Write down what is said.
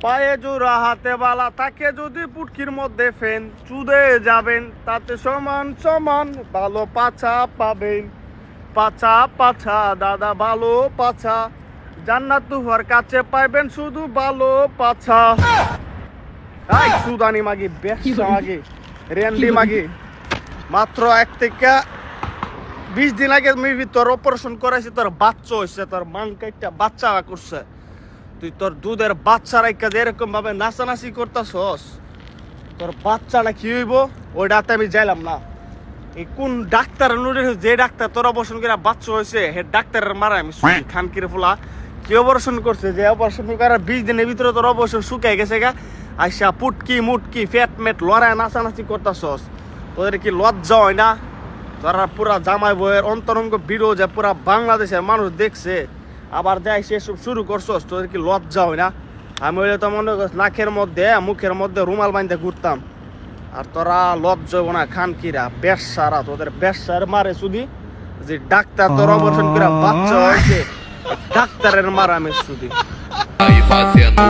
পায়ে জোড়া হাতে বালা তাকে যদি পুটকির মধ্যে ফেন চুদে যাবেন তাতে সমান সমান ভালো পাছা পাবেন। পাছা পাছা দাদা ভালো পাছা, জান্নাত তুহার কাছে পাইবেন শুধু ভালো পাছা। এই সুদানি মাগি ব্যবসা মাগি রেন্ডি মাগি মাত্র 1 থেকে 20 দিন আগে মেবি তোর অপারেশন করাইছে, তোর বাচ্চা হয়েছে, তোর মাংকাইটা বাচ্চা করছে, তুই তোর দুধের বাচ্চা রাইকা এরকম ভাবে নাচানাচি করতাছস, তোর বাচ্চাটা কি হইব ওইটাতে আমি যাইলাম না। এই কোন ডাক্তার যে ডাক্তার তোর অপারেশন করে বাচ্চা হয়েছে হে ডাক্তারের মারা আমি খানকির ফুলা কি অপারেশন করছে, যে অপারেশন করার 20 দিনের ভিতরে তোর অপারেশন শুকাই গেছে গা, আইসা পুটকি মুটকি ফ্যাট মেট লড়াই নাচানাচি করতাছস, তোদের কি লজ্জা হয় না? তোরা পুরা জামাই বইয়ের অন্তরঙ্গ ভিডিও যে পুরা বাংলাদেশের মানুষ দেখছে, আবার দেয় সেসব শুরু করছস, তোদের কি লজ্জা হয় না? আমি হইলে তো মনে করছ নাকের মধ্যে মুখের মধ্যে রুমাল বাঁধতে ঘুরতাম, আর তোরা লজ্জা হবো না খানকিরা বেশারা, তোদের বেশার মারে শুধু যে ডাক্তার তোর অপারেশন করে বাচ্চা হয়েছে, ডাক্তারের মারা আমি শুধু Aí fazendo